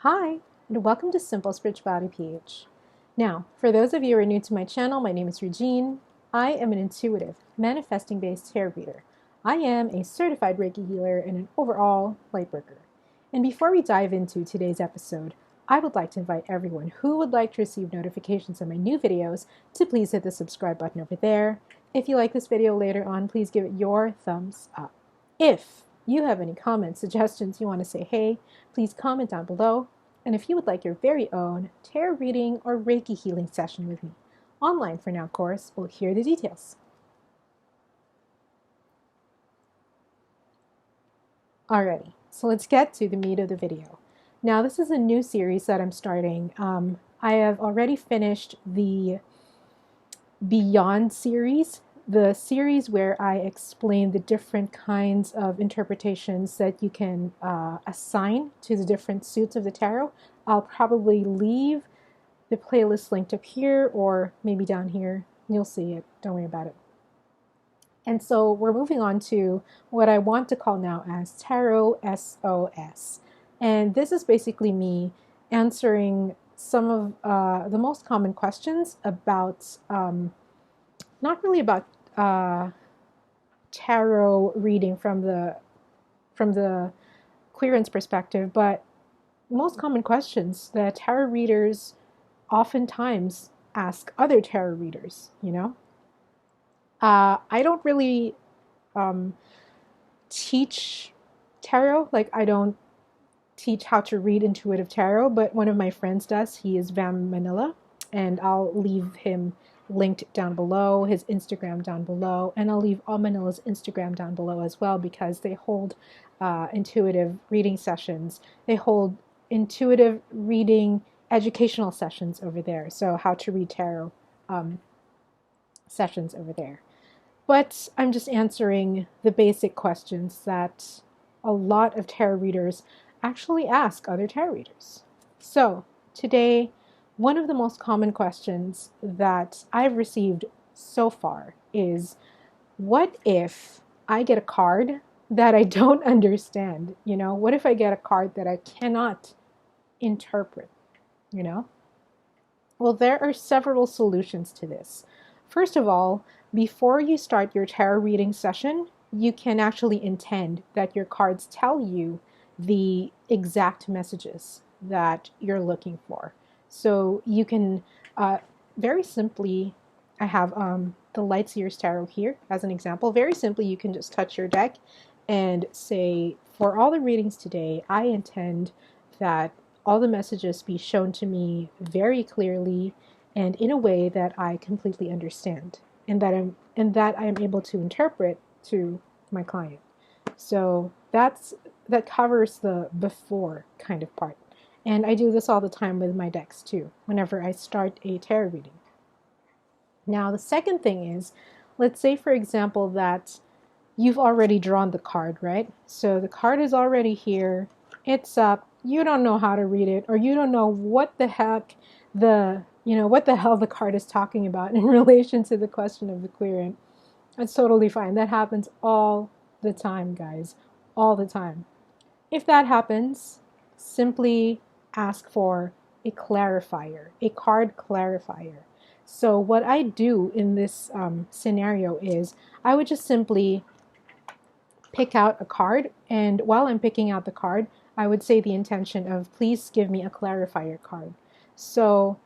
Hi, and welcome to SimpleSpiritualityPH. Now, for those of you who are new to my channel, my name is Regine. I am an intuitive, manifesting-based tarot reader. I am a certified Reiki healer and an overall lightworker. And before we dive into today's episode, I would like to invite everyone who would like to receive notifications of my new videos to please hit the subscribe button over there. If you like this video later on, please give it your thumbs up. If you have any comments, suggestions, you want to say hey, please comment down below. And if you would like your very own tarot reading or Reiki healing session with me, online for now, of course, we'll hear the details. Alrighty, so let's get to the meat of the video. Now, this is a new series that I'm starting. I have already finished the Beyond series, the series where I explain the different kinds of interpretations that you can assign to the different suits of the tarot. I'll probably leave the playlist linked up here or maybe down here. You'll see it. Don't worry about it. And so we're moving on to what I want to call now as Tarot SOS. And this is basically me answering some of the most common questions about, not really about tarot reading from the querent's perspective, but most common questions that tarot readers oftentimes ask other tarot readers, you know. I don't really teach tarot, like I don't teach how to read intuitive tarot, but one of my friends does. He is Vam Manila, and I'll leave him linked down below, his Instagram down below, and I'll leave Manila's Instagram down below as well, because they hold intuitive reading sessions. They hold intuitive reading educational sessions over there, so how to read tarot sessions over there. But I'm just answering the basic questions that a lot of tarot readers actually ask other tarot readers. So today, one of the most common questions that I've received so far is, what if I get a card that I don't understand? You know, what if I get a card that I cannot interpret? You know? Well, there are several solutions to this. First of all, before you start your tarot reading session, you can actually intend that your cards tell you the exact messages that you're looking for. So you can very simply, I have the Light Seers Tarot here as an example. Very simply, you can just touch your deck and say, for all the readings today, I intend that all the messages be shown to me very clearly and in a way that I completely understand, and that I am able to interpret to my client. So that covers the before kind of part. And I do this all the time with my decks too, whenever I start a tarot reading. Now, the second thing is, let's say, for example, that you've already drawn the card, right? So the card is already here. It's up. You don't know how to read it, or you don't know what the heck what the hell the card is talking about in relation to the question of the querent. That's totally fine. That happens all the time, guys. All the time. If that happens, simply ask for a clarifier, a card clarifier. So what I do in this scenario is I would just simply pick out a card, and while I'm picking out the card, I would say the intention of, please give me a clarifier card. So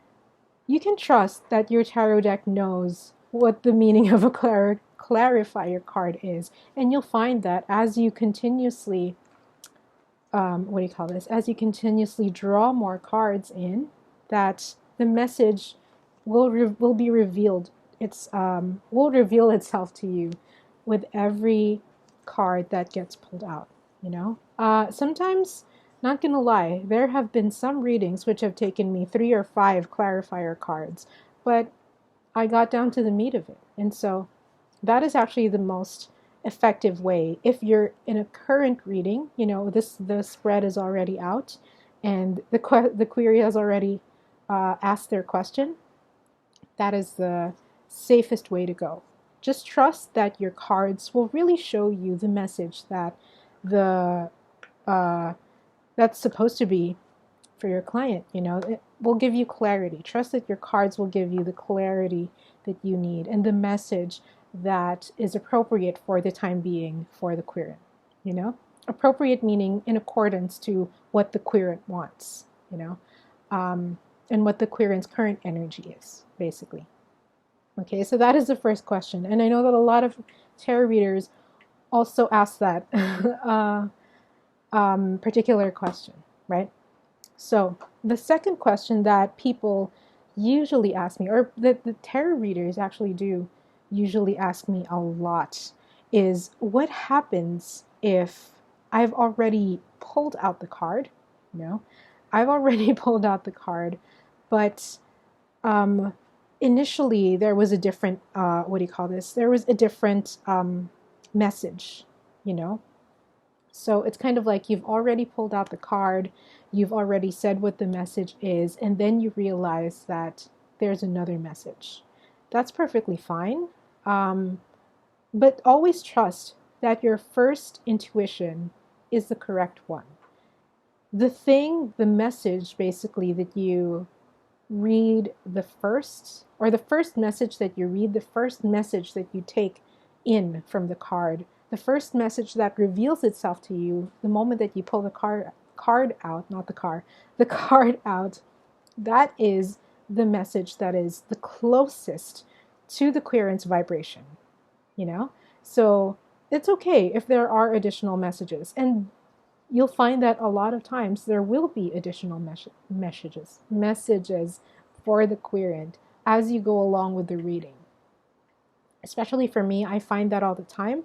you can trust that your tarot deck knows what the meaning of a clarifier card is, and you'll find that as you continuously as you continuously draw more cards in, that the message will be revealed. Will reveal itself to you with every card that gets pulled out. You know, sometimes, not gonna lie, there have been some readings which have taken me 3 or 5 clarifier cards, but I got down to the meat of it. And so that is actually the most effective way. If you're in a current reading, you know, the spread is already out and the query has already asked their question, that is the safest way to go. Just trust that your cards will really show you the message that that's supposed to be for your client. You know, it will give you clarity. Trust that your cards will give you the clarity that you need and the message that is appropriate for the time being for the querent. You know, appropriate meaning in accordance to what the querent wants, you know, and what the querent's current energy is, basically. Okay, so that is the first question. And I know that a lot of tarot readers also ask that particular question, right? So the second question that people usually ask me, or that the tarot readers actually do usually ask me a lot, is what happens if I've already pulled out the card? You know, I've already pulled out the card, but initially there was a different, what do you call this? There was a different message, you know? So it's kind of like you've already pulled out the card, you've already said what the message is, and then you realize that there's another message. That's perfectly fine. But always trust that your first intuition is the correct one. The message basically that you read the first, or the first message that you read, the first message that you take in from the card, the first message that reveals itself to you the moment that you pull the card out, not the card out, that is the message that is the closest to the querent's vibration, you know? So it's okay if there are additional messages, and you'll find that a lot of times there will be additional messages for the querent as you go along with the reading. Especially for me, I find that all the time.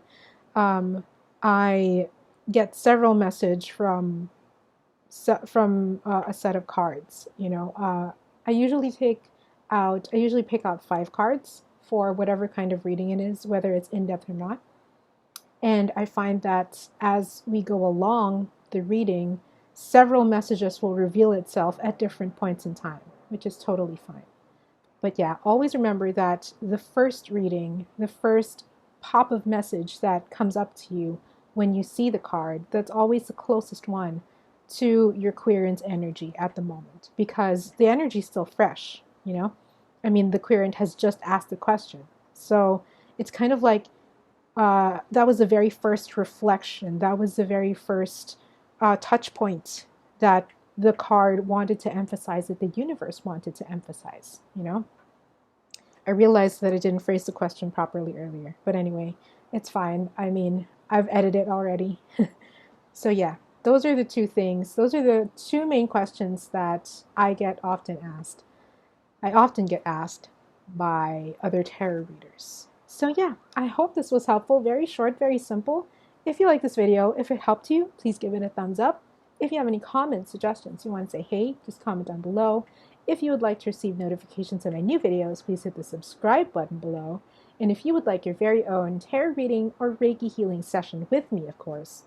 I get several messages from a set of cards. You know, I usually pick out 5 cards for whatever kind of reading it is, whether it's in-depth or not. And I find that as we go along the reading, several messages will reveal itself at different points in time, which is totally fine. But yeah, always remember that the first reading, the first pop of message that comes up to you when you see the card, that's always the closest one to your querent's energy at the moment, because the energy is still fresh, you know? I mean, the querent has just asked the question. So it's kind of like that was the very first reflection. That was the very first touch point that the card wanted to emphasize, that the universe wanted to emphasize, you know? I realized that I didn't phrase the question properly earlier, but anyway, it's fine. I mean, I've edited already. So yeah, those are the two things. Those are the two main questions that I often get asked by other tarot readers. So yeah, I hope this was helpful. Very short, very simple. If you like this video, if it helped you, please give it a thumbs up. If you have any comments, suggestions, you want to say hey, just comment down below. If you would like to receive notifications of my new videos, please hit the subscribe button below. And if you would like your very own tarot reading or Reiki healing session with me, of course,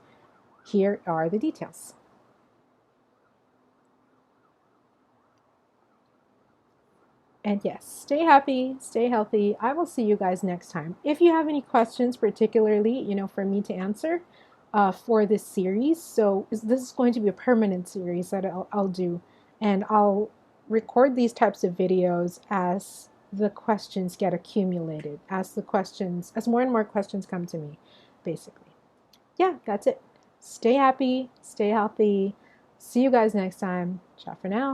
here are the details. And yes, stay happy, stay healthy. I will see you guys next time. If you have any questions, particularly, you know, for me to answer for this series, so this is going to be a permanent series that I'll do, and I'll record these types of videos as the questions get accumulated, as more and more questions come to me, basically. Yeah, that's it. Stay happy, stay healthy. See you guys next time. Ciao for now.